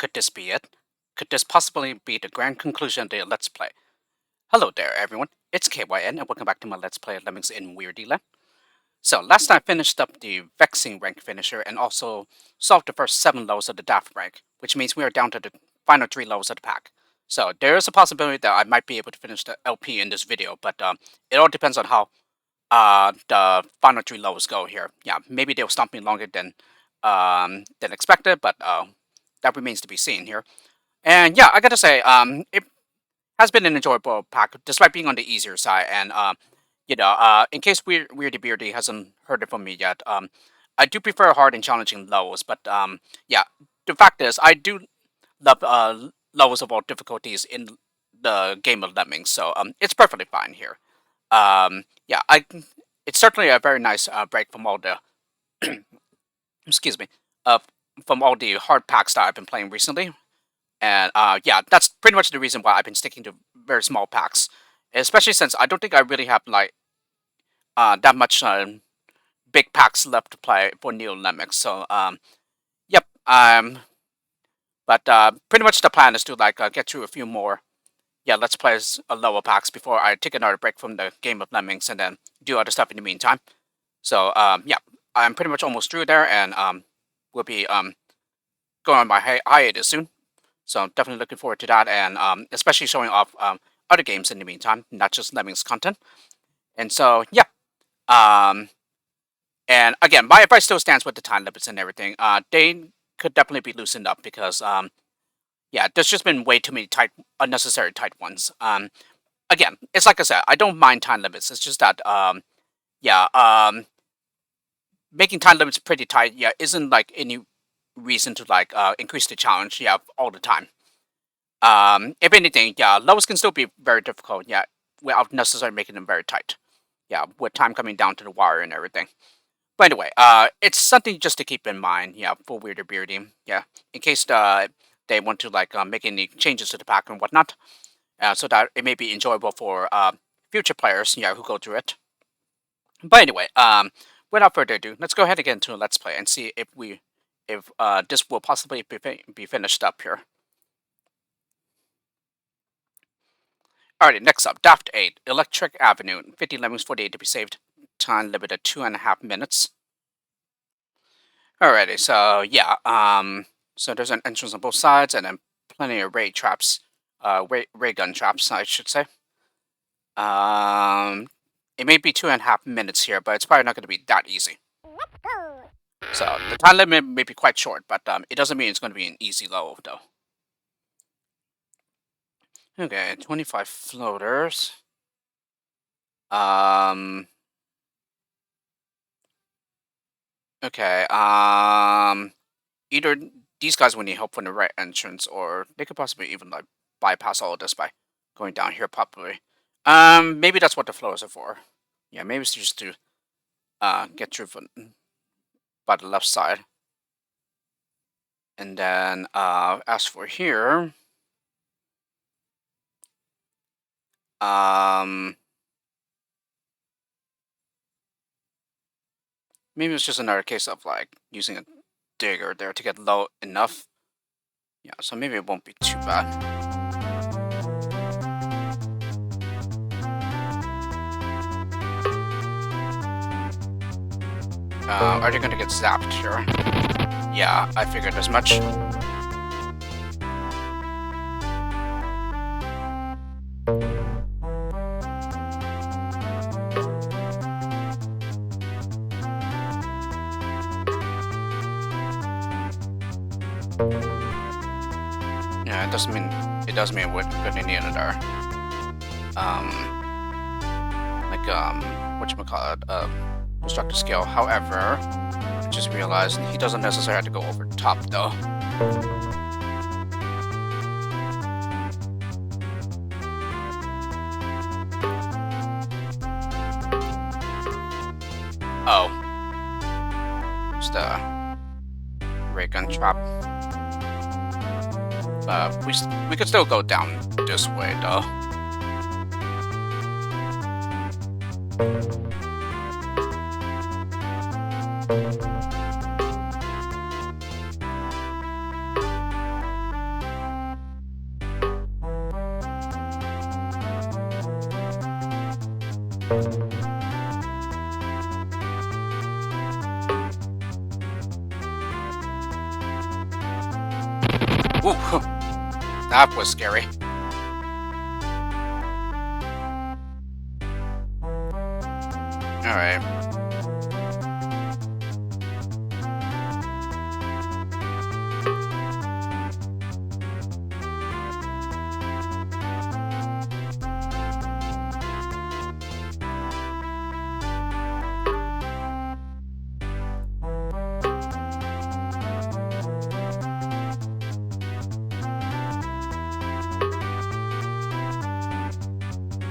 Could this be it? Could this possibly be the grand conclusion of the Let's Play? Hello there, everyone. It's KYN, and welcome back to my Let's Play of Lemmings in Weirdyland. So, last time I finished up the Vexing rank finisher and also solved the first 7 levels of the Daft rank, which means we are down to the final 3 levels of the pack. So, there is a possibility that I might be able to finish the LP in this video, but it all depends on how the final 3 levels go here. Yeah, maybe they'll stomp me longer than expected, but that remains to be seen here. And yeah, I gotta say, it has been an enjoyable pack, despite being on the easier side. And in case Weirdy Beardy hasn't heard it from me yet, I do prefer hard and challenging levels. But yeah, the fact is, I do love levels of all difficulties in the game of Lemmings, so it's perfectly fine here. Yeah, it's certainly a very nice break from all the excuse me, from all the hard packs that I've been playing recently. And yeah, that's pretty much the reason why I've been sticking to very small packs, especially since I don't think I really have like that much big packs left to play for Neo Lemmings. So yep, but pretty much the plan is to like get through a few more. Yeah, let's play lower packs before I take another break from the game of Lemmings and then do other stuff in the meantime. So yeah, I'm pretty much almost through there, and we'll be going on my hiatus soon. So I'm definitely looking forward to that, and especially showing off other games in the meantime, not just Lemmings content. And so, yeah. And again, my advice still stands with the time limits and everything. They could definitely be loosened up because, yeah, there's just been way too many unnecessary tight ones. Again, it's like I said, I don't mind time limits. It's just that, yeah, making time limits pretty tight, yeah, isn't like any reason to like increase the challenge, yeah, all the time. If anything, yeah, levels can still be very difficult, yeah, without necessarily making them very tight. Yeah, with time coming down to the wire and everything. But anyway, it's something just to keep in mind, yeah, for Weirdy Beardy, yeah, in case they want to like make any changes to the pack and whatnot, so that it may be enjoyable for future players, yeah, who go through it. But anyway, without further ado, let's go ahead and get into a Let's Play and see if this will possibly be finished up here. Alrighty, next up, Daft 8, Electric Avenue, 50 Lemmings, 48 to be saved. Time limited 2.5 minutes. Alrighty, so yeah, so there's an entrance on both sides, and then plenty of ray traps, ray gun traps, I should say. It may be 2.5 minutes here, but it's probably not going to be that easy. So the time limit may be quite short, but it doesn't mean it's going to be an easy level, though. Okay, 25 floaters. Okay, either these guys will need help from the right entrance, or they could possibly even like bypass all of this by going down here properly. Maybe that's what the floors are for. Yeah, maybe it's just to get through by the left side. And then as for here, maybe it's just another case of like using a digger there to get low enough. Yeah, so maybe it won't be too bad. Are they gonna get zapped here? Yeah, I figured as much. Yeah, it does mean we're gonna need another whatchamacallit, destructive skill. However, I just realized he doesn't necessarily have to go over the top though. Oh. Just a ray gun trap. We could still go down this way though. Ooh, that was scary. Alright.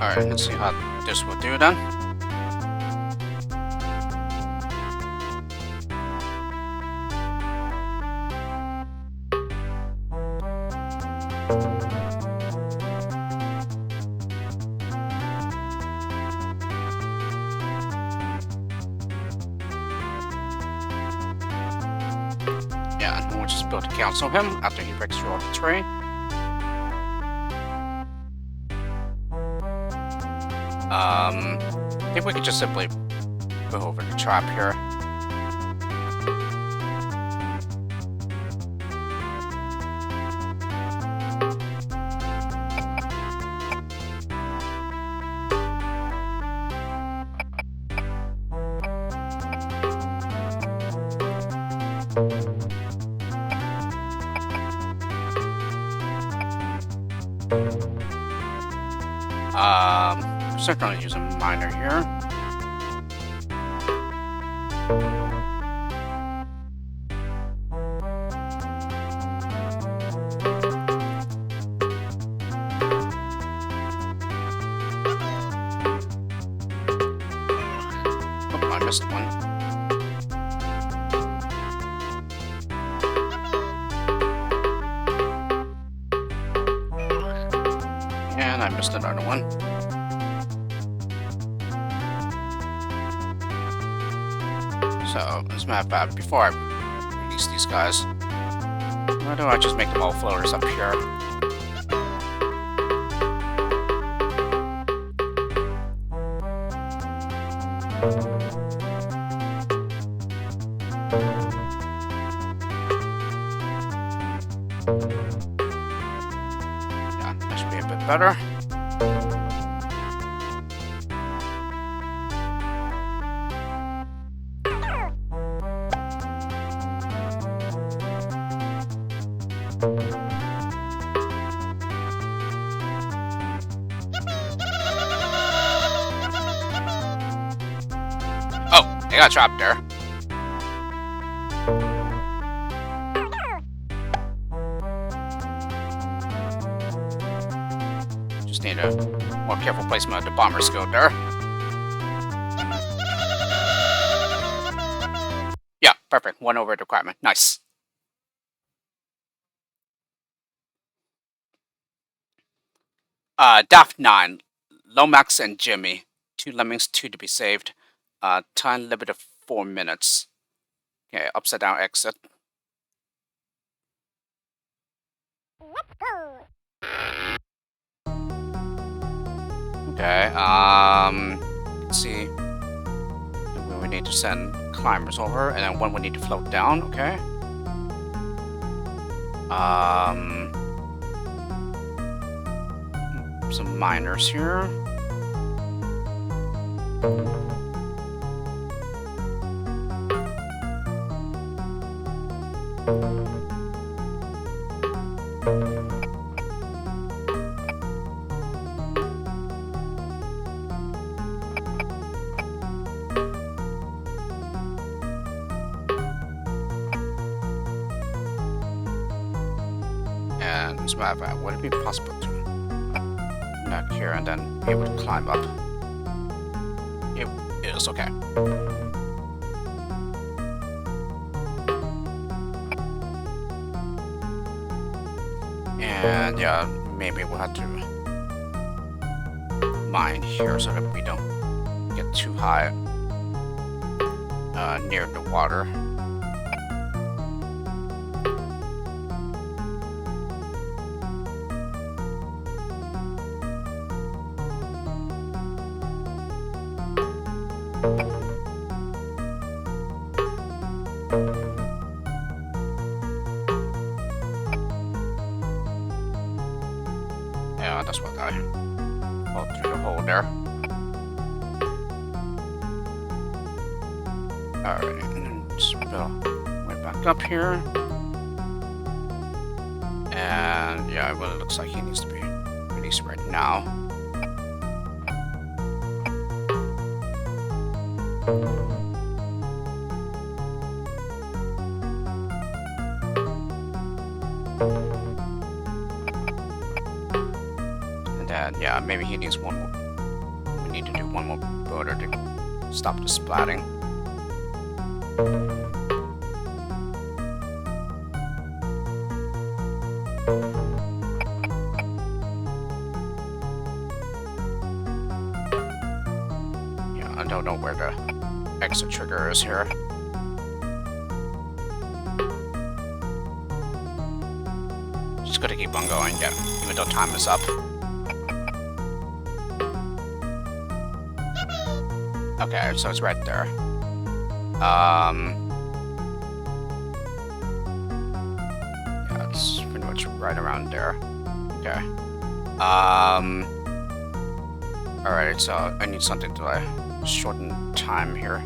Alright, let's see how this will do then. Yeah, and we'll just build to cancel him after he breaks through all the terrain. I think we could just simply move over the trap here. Certainly use a miner here. Oh, I missed one. And I missed another one. So, as a matter of fact, before I release these guys, why don't I just make them all floaters up here? Yeah, that should be a bit better. Oh, they got trapped there. Just need a more careful placement of the bomber skill there. Yeah, perfect. One over the requirement. Nice. Daft 9, Lomax and Jimmy. 2 lemmings, 2 to be saved. Time limit of 4 minutes. Okay, upside down exit. Okay, let's see. We need to send climbers over, and then one we need to float down, okay. Some miners here. And as a matter of fact, would it be possible to knock here and then be able to climb up? It is, okay. And yeah, maybe we'll have to mine here so that we don't get too high near the water. Yeah, that's what I fall through the hole there. Alright, and then just build way back up here. And yeah, it really looks like he needs to be released right now. And then, yeah, maybe he needs one more. We need to do one more border to stop the splatting. Yeah, I don't know where the exit trigger is here. Just gotta keep on going, yeah, even though time is up. Okay, so it's right there. Yeah, it's pretty much right around there. Okay. Alright, so I need something to like shorten time here.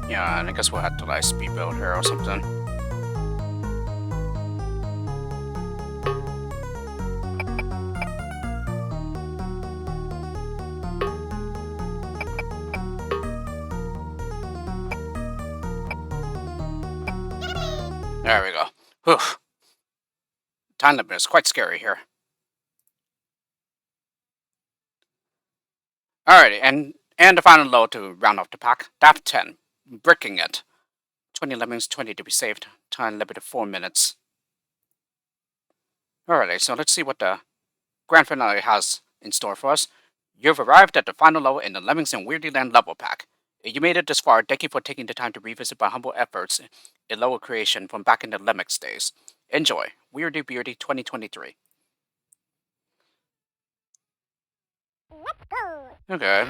Yeah, and I guess we'll have to like speed build here or something. There we go. Whew. Time limit is quite scary here. Alrighty, and the final load to round off the pack. Daft 10, bricking it. 20 lemmings, 20 to be saved. Time limit of 4 minutes. Alrighty, so let's see what the grand finale has in store for us. You've arrived at the final low in the Lemmings and Weirdyland level pack. If you made it this far, thank you for taking the time to revisit my humble efforts in lower creation from back in the Lemmings days. Enjoy. Weirdy Beardy 2023. Let's go. Okay.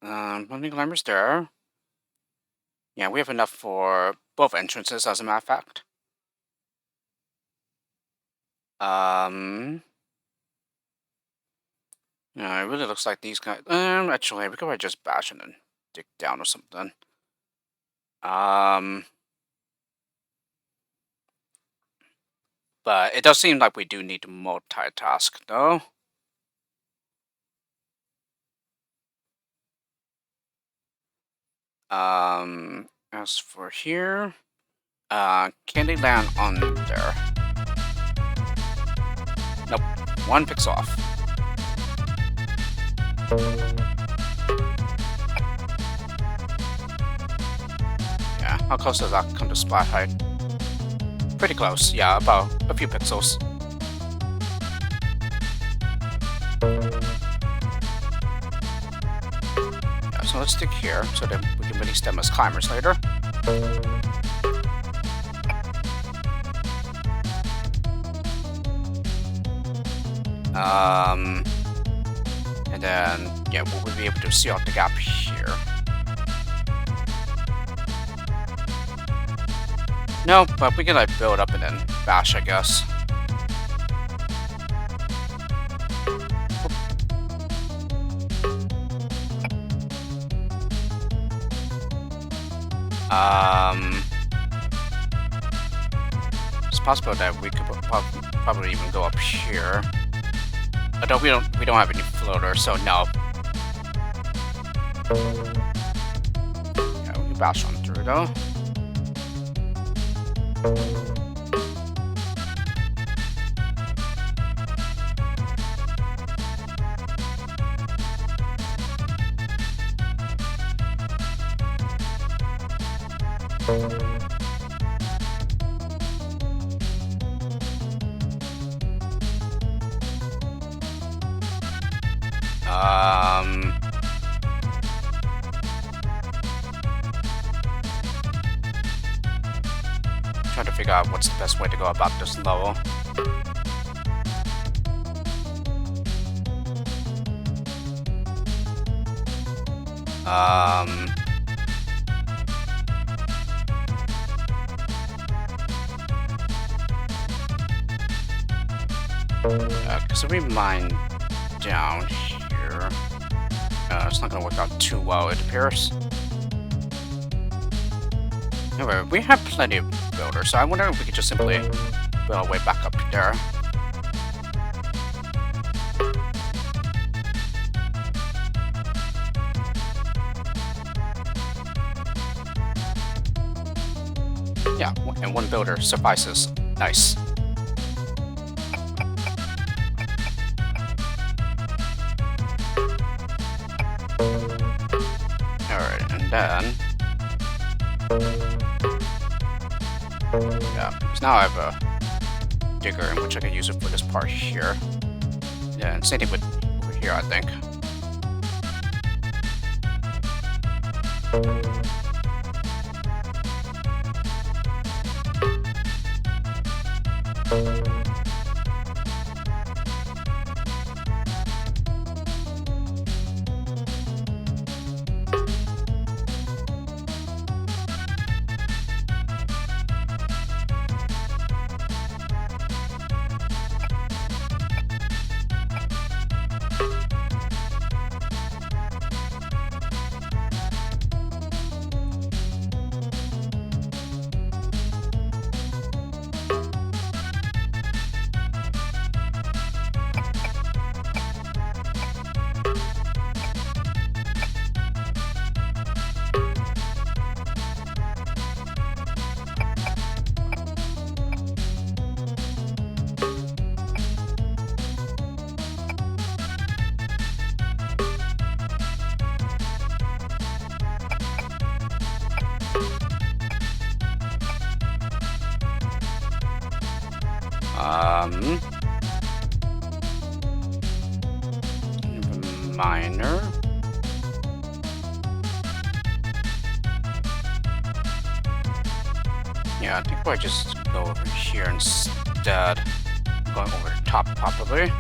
Plenty of climbers there. Yeah, we have enough for both entrances, as a matter of fact. Yeah, it really looks like these guys. Actually, we could probably just bash in and dig down or something. But it does seem like we do need to multitask, though. As for here, can they land on there? Nope, one picks off. Yeah, how close does that come to splat height? Pretty close, yeah, about a few pixels. Yeah, so let's stick here so that we can release them as climbers later. And then, yeah, we'll be able to see out the gap here. No, but we can like build up and then bash, I guess. It's possible that we could probably even go up here. Although we don't have any floater, so no. Yeah, we can bash on through though. Trying to figure out what's the best way to go about this level. So we mine down here. It's not gonna work out too well, it appears. Anyway, we have plenty of builders, so I wonder if we could just simply build our way back up there. Yeah, and one builder suffices. Nice. Alright, and then... yeah, because now I have a digger in which I can use it for this part here. Yeah, and same thing with over here, I think. Miner. Yeah, I think we'll just go over here instead. Going over the top, probably.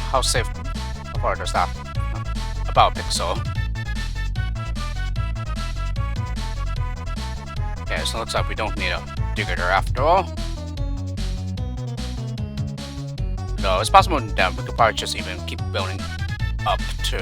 how safe? How far does that? About a pixel. Okay, so it looks like we don't need a digger after all. No, it's possible that we could probably just even keep building up too.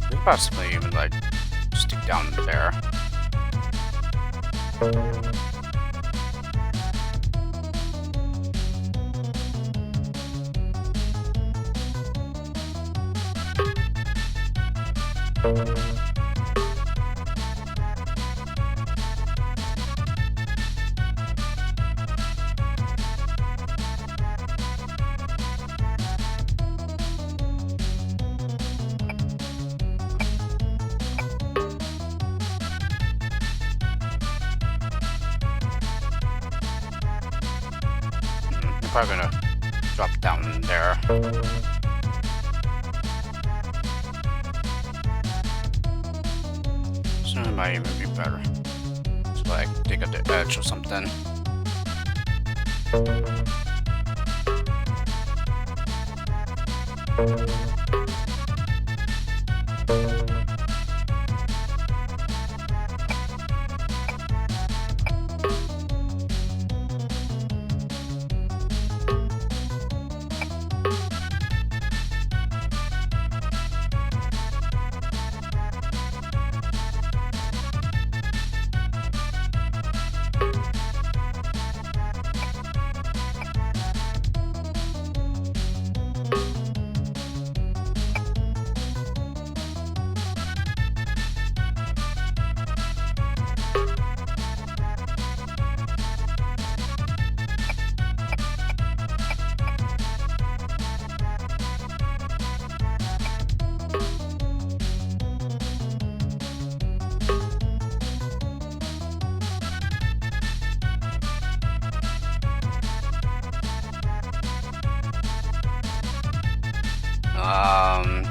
We could possibly even like stick down there. I'm probably gonna drop down there. So it might even be better. So like dig at the edge or something.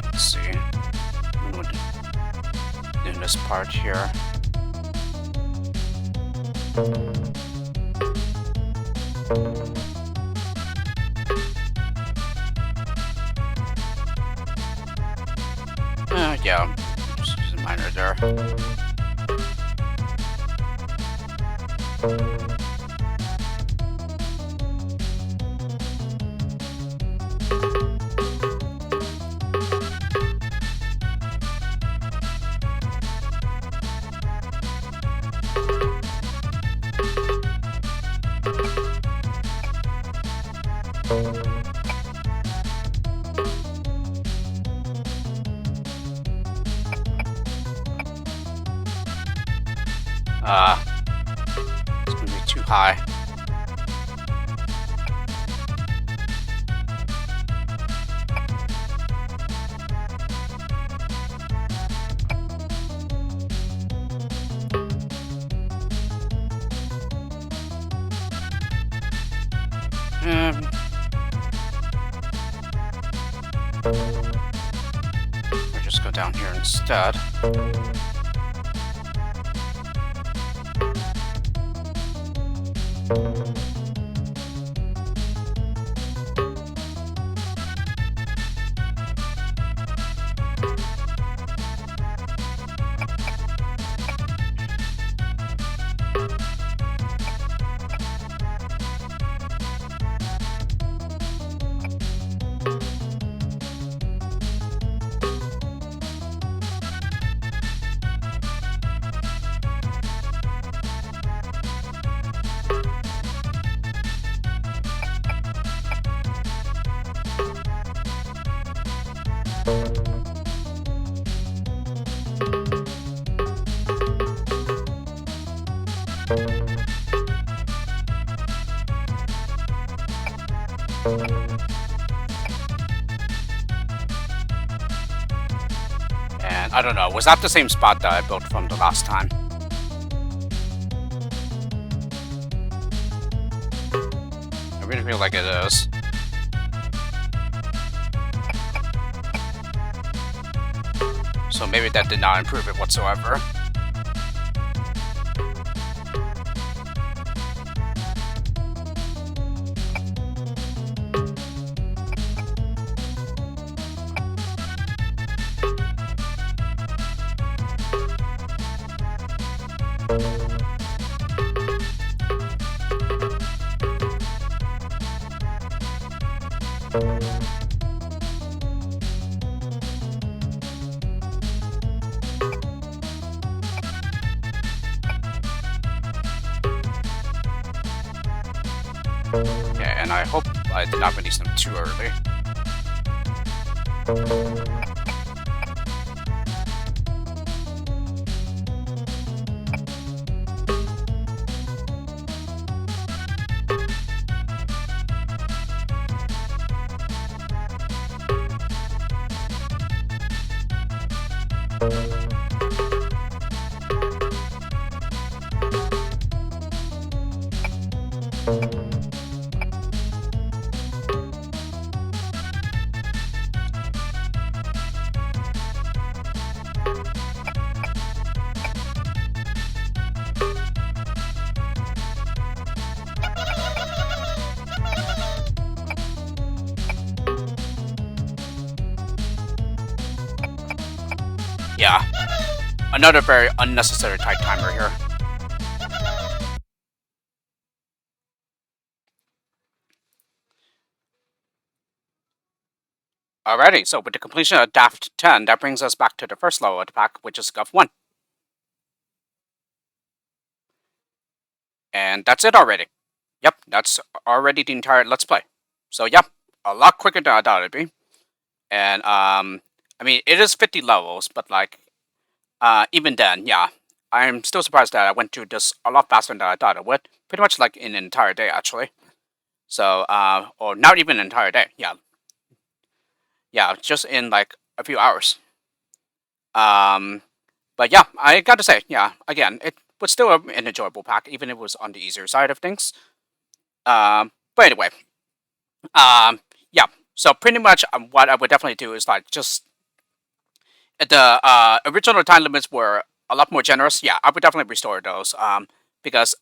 Let's see. I'm going to do this part here. Yeah, just use a miner there. It's gonna be too high. We'll just go down here instead. And I don't know, was that the same spot that I built from the last time? really feel like it is. So maybe that did not improve it whatsoever. Okay, and I hope I did not release them too early. Yeah, another very unnecessary tight timer here. Alrighty, so with the completion of Daft 10, that brings us back to the first level of the pack, which is Guff 1. And that's it already. Yep, that's already the entire Let's Play. So yeah, a lot quicker than I thought it'd be. And I mean, it is 50 levels, but like, even then, yeah, I'm still surprised that I went through this a lot faster than I thought it would. Pretty much like in an entire day, actually. So, or not even an entire day. Yeah, just in like a few hours. But yeah, I got to say, yeah, again, it was still an enjoyable pack, even if it was on the easier side of things. But anyway, yeah. So pretty much, what I would definitely do is like just the original time limits were a lot more generous. Yeah, I would definitely restore those. Because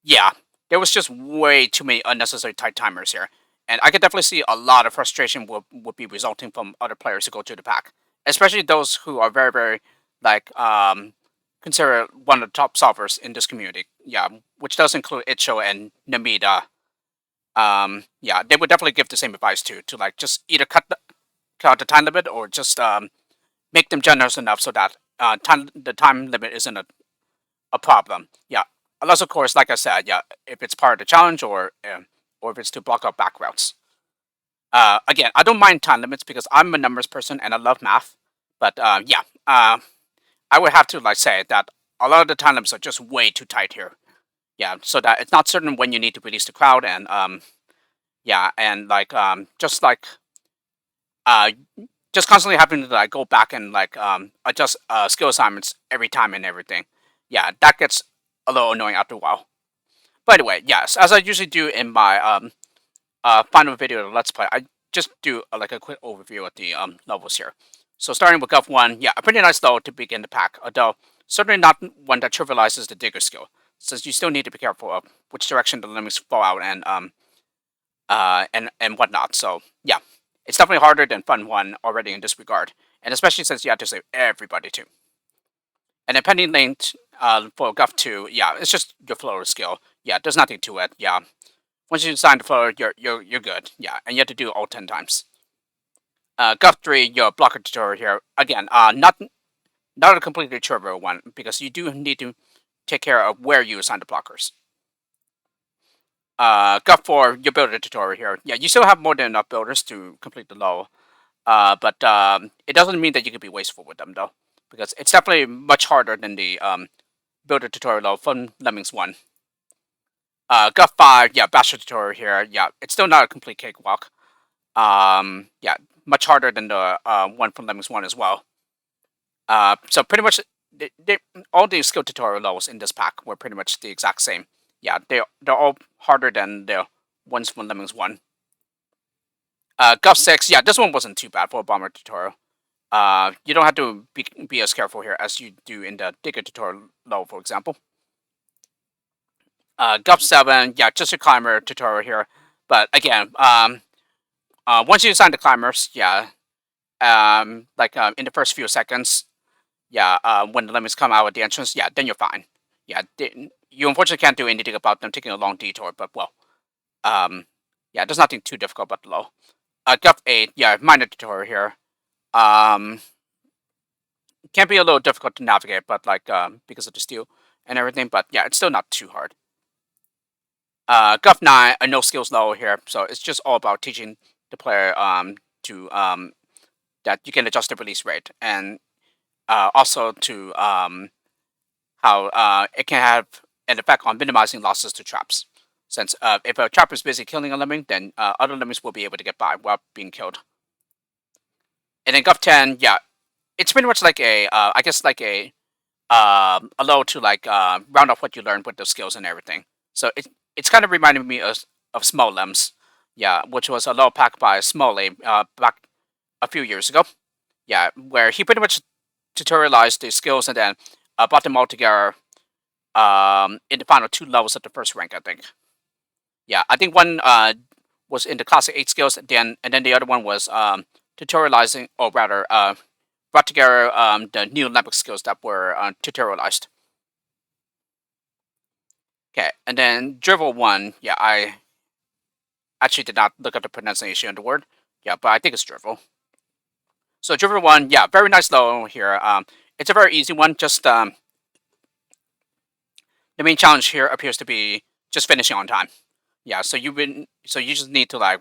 yeah, there was just way too many unnecessary tight timers here, and I could definitely see a lot of frustration would be resulting from other players who go through the pack, especially those who are very like considered one of the top solvers in this community. Yeah, which does include Icho and Namida. Yeah, they would definitely give the same advice to like just either cut out the time limit or just make them generous enough so that the time limit isn't a problem. Yeah, unless of course, like I said, yeah, if it's part of the challenge or if it's to block out back routes. Again, I don't mind time limits because I'm a numbers person and I love math. But yeah, I would have to like say that a lot of the time limits are just way too tight here. Yeah, so that it's not certain when you need to release the crowd and yeah, and like just like uh just constantly having to like go back and like adjust skill assignments every time and everything. Yeah, that gets a little annoying after a while. By the way, yes, as I usually do in my final video of Let's Play, I just do like a quick overview of the levels here. So starting with Gov 1, yeah, a pretty nice level to begin the pack, although certainly not one that trivializes the digger skill, since you still need to be careful of which direction the lemmings fall out and whatnot. So yeah, it's definitely harder than Fun 1 already in this regard, and especially since you have to save everybody too. And then pending length for Gov 2, yeah, it's just your floater skill. Yeah, there's nothing to it. Yeah, once you design the floater, you're good. Yeah, and you have to do it all 10 times. Gov 3, your blocker tutorial here. Again, not a completely trivial one because you do need to take care of where you assign the blockers. Gov 4, your builder tutorial here. Yeah, you still have more than enough builders to complete the level. But it doesn't mean that you can be wasteful with them though, because it's definitely much harder than the builder tutorial level from Lemmings 1. Gov 5, yeah, Bachelor tutorial here. Yeah, it's still not a complete cakewalk. Yeah, much harder than the one from Lemmings 1 as well. So pretty much all the skill tutorial levels in this pack were pretty much the exact same. Yeah, they're all harder than the ones from Lemmings 1. Guff 6, yeah, this one wasn't too bad for a bomber tutorial. You don't have to be as careful here as you do in the digger tutorial low, for example. Guff 7, yeah, just a climber tutorial here. But again, once you assign the climbers, yeah, in the first few seconds, yeah, when the lemons come out at the entrance, yeah, then you're fine. Yeah, you unfortunately can't do anything about them taking a long detour, but well, um, yeah, there's nothing too difficult about the low. Guff 8, yeah, minor tutorial here. Um, can be a little difficult to navigate, but because of the steel and everything, but yeah, it's still not too hard. Guff 9, a no skills low here, so it's just all about teaching the player to that you can adjust the release rate, and also to how it can have an effect on minimizing losses to traps. Since if a trap is busy killing a lemming, then other lemmings will be able to get by without being killed. And then Guff 10, yeah, it's pretty much like I guess like a low to round off what you learned with the skills and everything. So it's kind of reminding me of Small Lems, yeah, which was a low pack by Smalley back a few years ago. Yeah, where he pretty much tutorialized the skills and then brought them all together in the final 2 levels of the first rank, I think. Yeah, I think one was in the classic 8 skills, and then the other one was tutorializing, or rather, brought together the new Olympic skills that were tutorialized. Okay, and then Dribble 1, yeah, I actually did not look at the pronunciation of the word. Yeah, but I think it's Dribble. So Dribble 1, yeah, very nice low here. It's a very easy one, just the main challenge here appears to be just finishing on time. Yeah, so you just need to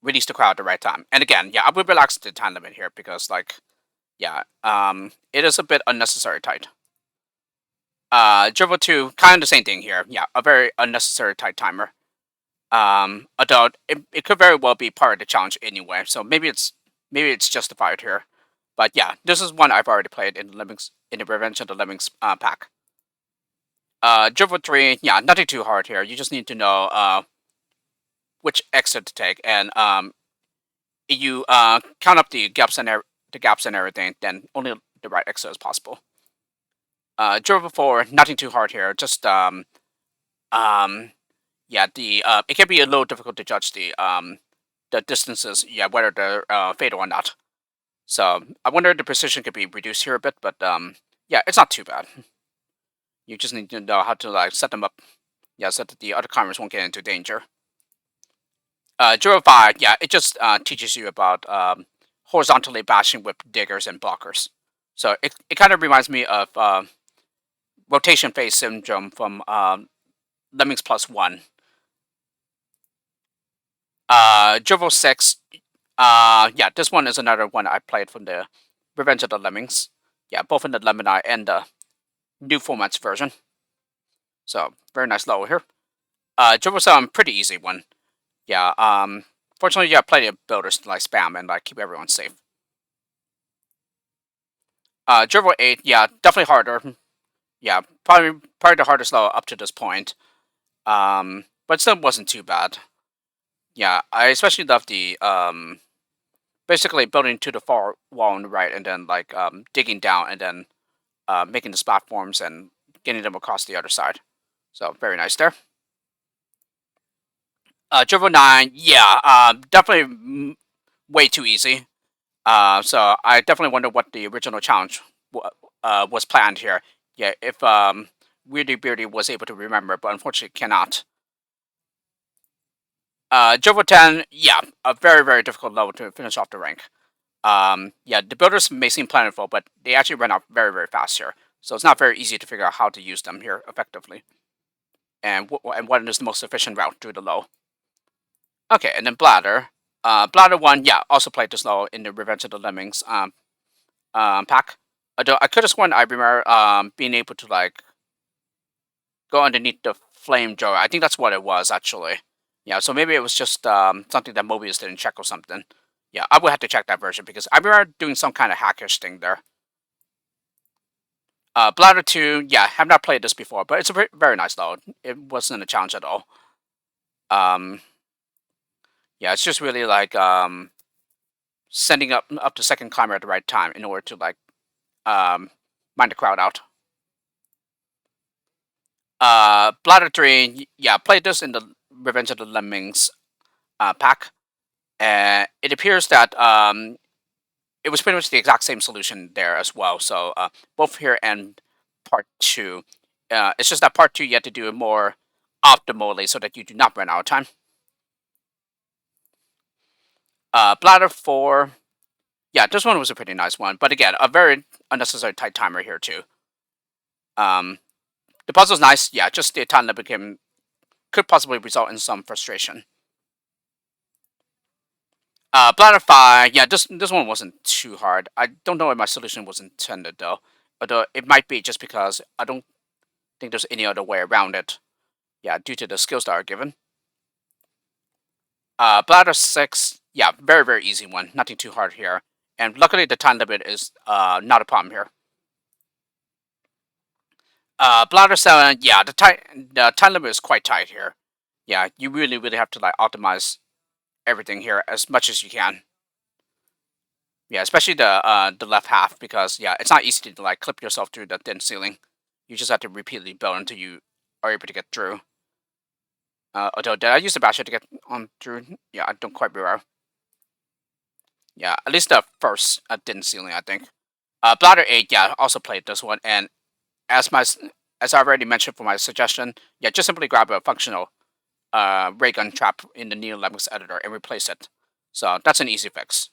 release the crowd at the right time. And again, yeah, I would relax the time limit here because yeah, it is a bit unnecessary tight. Dribble 2, kind of the same thing here. Yeah, a very unnecessary tight timer. Although it could very well be part of the challenge anyway, so maybe it's justified here. But yeah, this is one I've already played in the Lemmings, in the Revenge of the Lemmings pack. Dribble 3, yeah, nothing too hard here. You just need to know which exit to take, and you count up the gaps and everything, then only the right exit is possible. Dribble 4, nothing too hard here. Just yeah, it can be a little difficult to judge the distances, yeah, whether they're fatal or not. So I wonder if the precision could be reduced here a bit, but yeah, it's not too bad. You just need to know how to set them up, yeah, so that the other climbers won't get into danger. Dribble 5, yeah, it just teaches you about horizontally bashing with diggers and blockers. So it kind of reminds me of rotation phase syndrome from Lemmings Plus 1. Dribble 6, yeah, this one is another one I played from the Revenge of the Lemmings. Yeah, both in the Lemon Eye and the new formats version. So, very nice level here. Dribble 7, pretty easy one. Yeah, fortunately, you have plenty of builders to spam and keep everyone safe. Dribble 8, yeah, definitely harder. Yeah, probably the hardest level up to this point. But still wasn't too bad. Yeah, I especially love the basically building to the far wall on the right, and then digging down, and then making the platforms and getting them across the other side. So very nice there. Dribble 9, yeah, definitely way too easy. So I definitely wonder what the original challenge was planned here. Yeah, if Weirdy Beardy was able to remember, but unfortunately cannot. Dribble 10, yeah, a very, very difficult level to finish off the rank. Yeah, the builders may seem plentiful, but they actually run out very, very fast here. So it's not very easy to figure out how to use them here effectively. And what is the most efficient route through the low. Okay, and then Bladder. Bladder 1, yeah, also played this low in the Revenge of the Lemmings pack. Although I could have sworn I remember being able to go underneath the flame jar. I think that's what it was actually. Yeah, so maybe it was just something that Mobius didn't check or something. Yeah, I would have to check that version because I remember doing some kind of hackish thing there. Bladder 2, yeah, have not played this before, but it's a very nice though. It wasn't a challenge at all. Yeah, it's just really like sending up the second climber at the right time in order to like mind the crowd out. Bladder 3, yeah, played this in the Revenge of the Lemmings pack. It appears that it was pretty much the exact same solution there as well. So both here and part 2. It's just that part 2 you have to do it more optimally so that you do not run out of time. Bladder 4, yeah, this one was a pretty nice one. But again, a very unnecessary tight timer here too. Um, the puzzle's nice, yeah, just the time that became could possibly result in some frustration. Bladder 5, yeah, this one wasn't too hard. I don't know if my solution was intended though. Although it might be just because I don't think there's any other way around it. Yeah, due to the skills that are given. Bladder 6, yeah, very, very easy one. Nothing too hard here. And luckily the time limit is not a problem here. Bladder 7, yeah, the time limit is quite tight here. Yeah, you really, really have to like optimize everything here as much as you can. Yeah, especially the left half because yeah, it's not easy to like clip yourself through the thin ceiling. You just have to repeatedly build until you are able to get through. Although did I use the basher to get on through? Yeah, I don't quite remember. Yeah, at least the first thin ceiling, I think. Bladder 8, yeah, also played this one, and as my as I already mentioned for my suggestion, yeah, just simply grab a functional ray gun trap in the Neo Lemmings editor and replace it. So that's an easy fix.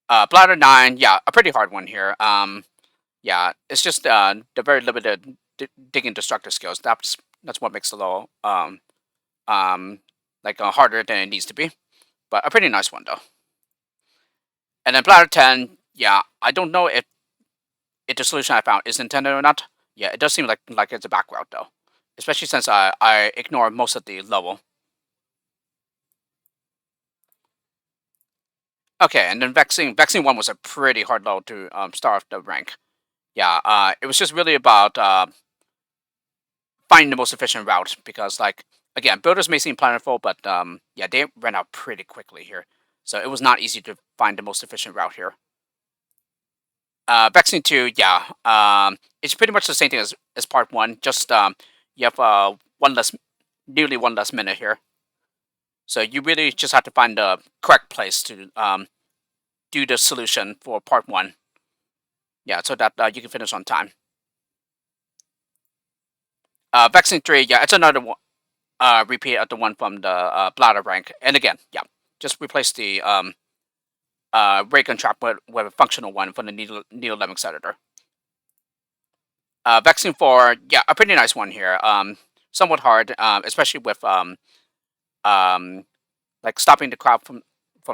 Bladder 9, yeah, a pretty hard one here. Yeah, it's just the very limited digging destructor skills. That's what makes the level like harder than it needs to be. But a pretty nice one though. And then Bladder 10, yeah, I don't know if the solution I found is intended or not. Yeah, it does seem like it's a back route though, especially since I ignore most of the level. Okay, and then Vexing 1 was a pretty hard level to start off the rank. Yeah, it was just really about finding the most efficient route because, like, again, builders may seem plentiful, but yeah, they ran out pretty quickly here, so it was not easy to find the most efficient route here. Vexing 2, yeah, it's pretty much the same thing as part 1. Just you have nearly one less minute here, so you really just have to find the correct place to do the solution for part 1. Yeah, so that you can finish on time. Vexing 3, yeah, it's another one. Repeat of the one from the bladder rank, and again, yeah, just replace the ray gun trap with a functional one from the Neo Lemmings editor. Vexing 4, yeah, a pretty nice one here. Somewhat hard, especially with um, like stopping the crowd from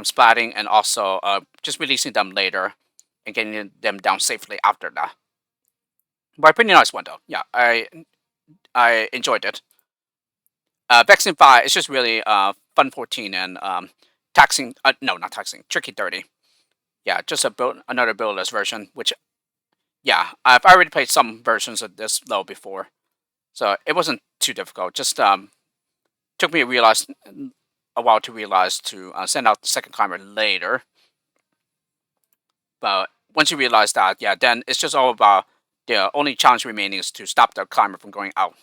splatting, and also just releasing them later and getting them down safely after that. But a pretty nice one though. Yeah, I enjoyed it. Vexing 5 is just really Fun 14 and taxing. No, not taxing. Tricky 30. Yeah, just another buildless version. Which, yeah, I've already played some versions of this low before, so it wasn't too difficult. Just took me a while to realize to send out the second climber later. But once you realize that, yeah, then it's just all about the only challenge remaining is to stop the climber from going out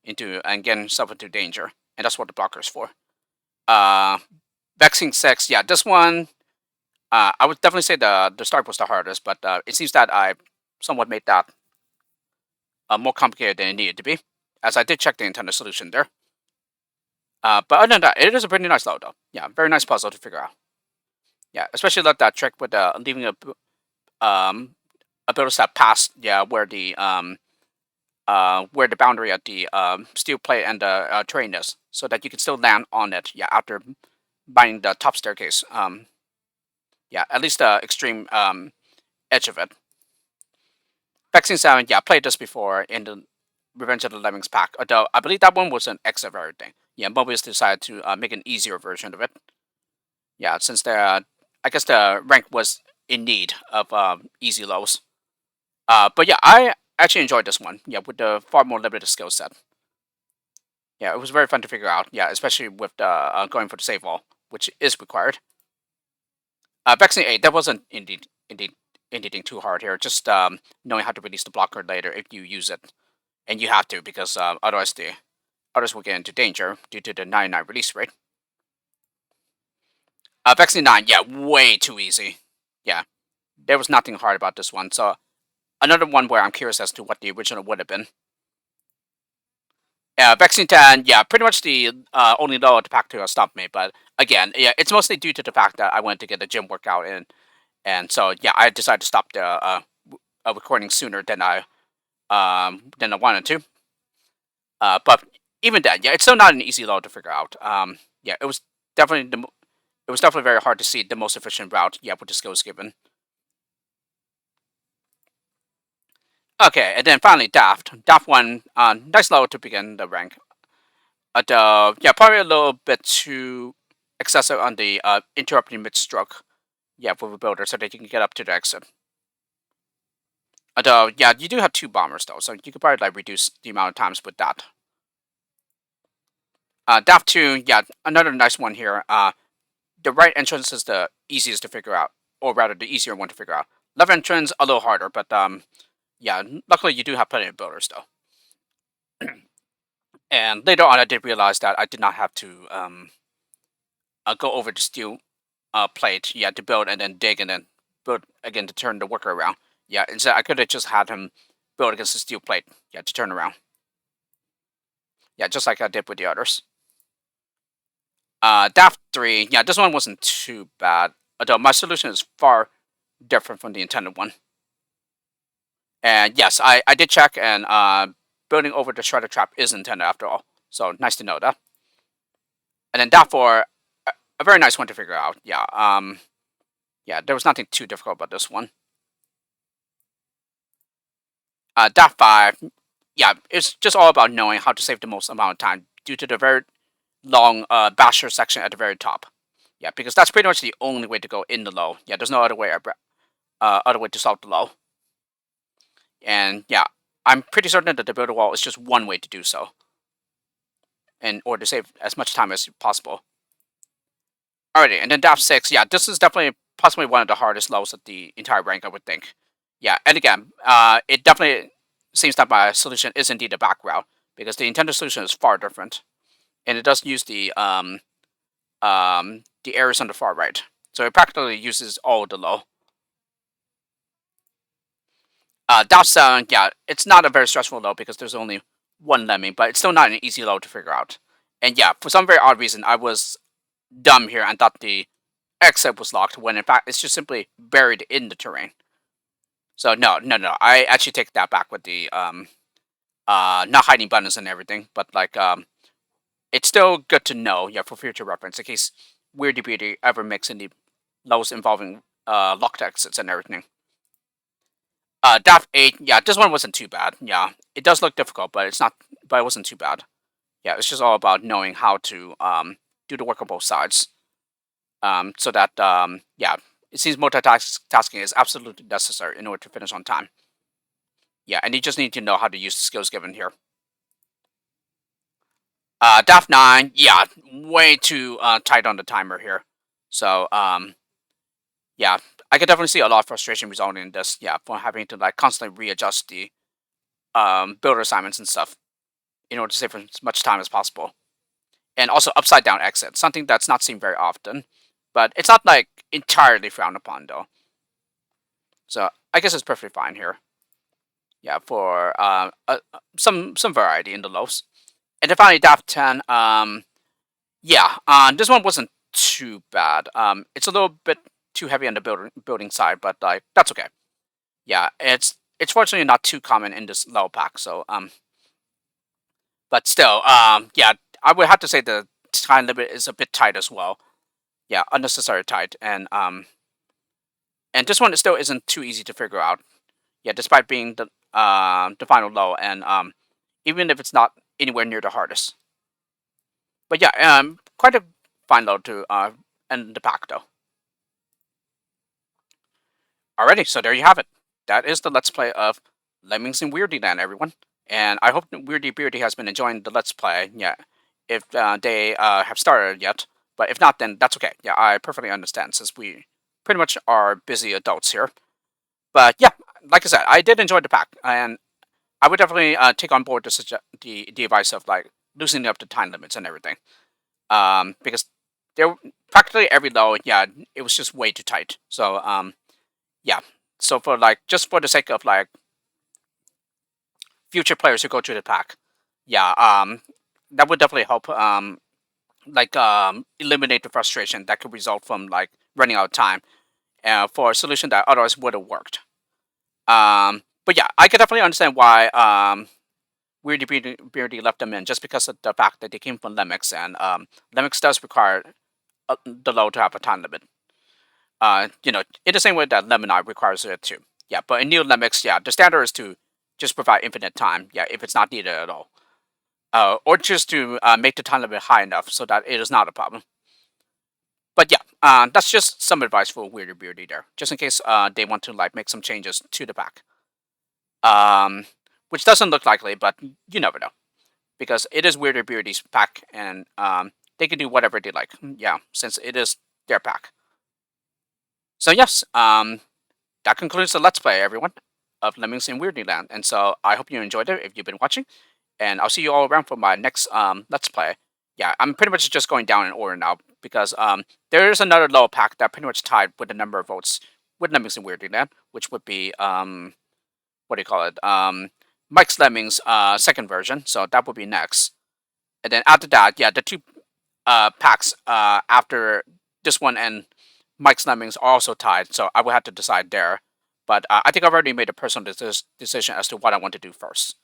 into and getting himself into danger, and that's what the blocker is for. Uh, Vexing 6, yeah, this one, I would definitely say the start was the hardest, but it seems that I somewhat made that more complicated than it needed to be, as I did check the intended solution there. But other than that, it is a pretty nice level, though. Yeah, very nice puzzle to figure out. Yeah, especially like that trick with leaving um, a builder step past, yeah, where the boundary of the steel plate and the terrain is, so that you can still land on it, yeah, after binding the top staircase. Yeah, at least the extreme edge of it. Vexing 7, yeah, played this before in the Revenge of the Lemmings pack, although I believe that one was an X of everything. Yeah, Mobius decided to make an easier version of it. Yeah, since I guess the rank was in need of easy lows. But yeah, I actually enjoyed this one. Yeah, with the far more limited skill set. Yeah, it was very fun to figure out. Yeah, especially with going for the save wall, which is required. Vexing 8, that wasn't indeed anything too hard here. Just knowing how to release the blocker later if you use it, and you have to because otherwise the others will get into danger due to the 99 release rate. Vexing 9, yeah, way too easy. Yeah, there was nothing hard about this one. So another one where I'm curious as to what the original would have been. Vexing 10, yeah, pretty much the only low at the pack to stop me. But again, yeah, it's mostly due to the fact that I wanted to get a gym workout in. And so, yeah, I decided to stop the recording sooner than I wanted to. But even then, yeah, it's still not an easy load to figure out. Yeah, it was definitely very hard to see the most efficient route. Yeah, with the skills given. Okay, and then finally Daft. Daft one, nice load to begin the rank. Yeah, probably a little bit too excessive on the interrupting mid-stroke. Yeah, for the builder, so that you can get up to the exit. Although, yeah, you do have 2 bombers though, so you could probably like reduce the amount of times with that. Daft 2, yeah, another nice one here. The right entrance is the easiest to figure out, or rather, the easier one to figure out. Left entrance a little harder, but yeah, luckily you do have plenty of builders though. And later on, I did realize that I did not have to go over the steel plate, yeah, to build and then dig and then build again to turn the worker around. Yeah, instead I could have just had him build against the steel plate, yeah, to turn around. Yeah, just like I did with the others. Daft 3, yeah, this one wasn't too bad. Although my solution is far different from the intended one. And yes, I did check, and building over the shredder trap is intended after all. So nice to know that. And then Daft 4, a very nice one to figure out. Yeah, yeah, there was nothing too difficult about this one. Daft 5, yeah, it's just all about knowing how to save the most amount of time due to the very long basher section at the very top. Yeah, because that's pretty much the only way to go in the low. Yeah, there's no other way to solve the low. And yeah, I'm pretty certain that the builder wall is just one way to do so, in order to save as much time as possible. Alrighty, and then Daft 6, yeah, this is definitely possibly one of the hardest lows of the entire rank, I would think. Yeah, and again, it definitely seems that my solution is indeed a back route, because the intended solution is far different. And it does use the areas on the far right. So it practically uses all the low. Daft 7, yeah, it's not a very stressful low because there's only one lemming, but it's still not an easy low to figure out. And yeah, for some very odd reason, I was dumb here and thought the exit was locked when in fact it's just simply buried in the terrain. So no, I actually take that back with the not hiding buttons and everything, but like it's still good to know, yeah, for future reference in case Weirdy Beauty ever makes any lows involving locked exits and everything. Daft 8, yeah, this one wasn't too bad. Yeah, it does look difficult, but it's not. But it wasn't too bad. Yeah, it's just all about knowing how to do the work on both sides. So that yeah, it seems multitasking is absolutely necessary in order to finish on time. Yeah, and you just need to know how to use the skills given here. Daft 9, yeah, way too tight on the timer here. So yeah, I could definitely see a lot of frustration resulting in this. Yeah, for having to like constantly readjust the builder assignments and stuff in order to save as much time as possible. And also upside down exit, something that's not seen very often, but it's not like entirely frowned upon though. So I guess it's perfectly fine here. Yeah, for some variety in the lows. And then finally, Daft 10. Yeah, this one wasn't too bad. It's a little bit too heavy on the building side, but like that's okay. Yeah, it's fortunately not too common in this low pack. So but still, yeah, I would have to say the time limit is a bit tight as well. Yeah, unnecessarily tight, and this one still isn't too easy to figure out. Yeah, despite being the final low, and even if it's not anywhere near the hardest. But yeah, quite a fine low to end the pack though. Alrighty, so there you have it. That is the Let's Play of Lemmings in Weirdyland, everyone. And I hope Weirdy Beardy has been enjoying the Let's Play. Yeah, if they have started yet. But if not, then that's okay. Yeah, I perfectly understand since we pretty much are busy adults here. But yeah, like I said, I did enjoy the pack, and I would definitely take on board the advice of like loosening up the time limits and everything. Because there practically every load, yeah, it was just way too tight. So yeah. So for like just for the sake of like future players who go through the pack, yeah, that would definitely help eliminate the frustration that could result from like running out of time for a solution that otherwise would have worked. But yeah, I could definitely understand why Beardy left them in just because of the fact that they came from Lemmings, and Lemmings does require the load to have a time limit. In the same way that Lemonade requires it too. Yeah, but in New Lemmings, yeah, the standard is to just provide infinite time. Yeah, if it's not needed at all, or just to make the time limit high enough so that it is not a problem. But yeah, that's just some advice for Weirder Beardy there, just in case they want to like make some changes to the pack. Um, which doesn't look likely, but you never know because it is Weirder Beardy's pack, and they can do whatever they like. Yeah, since it is their pack. So yes, that concludes the Let's Play, everyone, of Lemmings in Weirdyland. And so I hope you enjoyed it if you've been watching. And I'll see you all around for my next Let's Play. Yeah, I'm pretty much just going down in order now because there is another lower pack that pretty much tied with the number of votes with Lemmings in Weirdyland, which would be what do you call it? Mike's Lemmings second version. So that would be next. And then after that, yeah, the two packs after this one and Mike's Lemmings are also tied, so I will have to decide there. But I think I've already made a personal decision as to what I want to do first.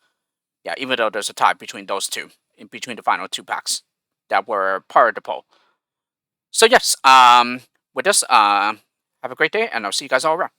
Yeah, even though there's a tie between those two, in between the final two packs that were part of the poll. So yes, with this, have a great day, and I'll see you guys all around.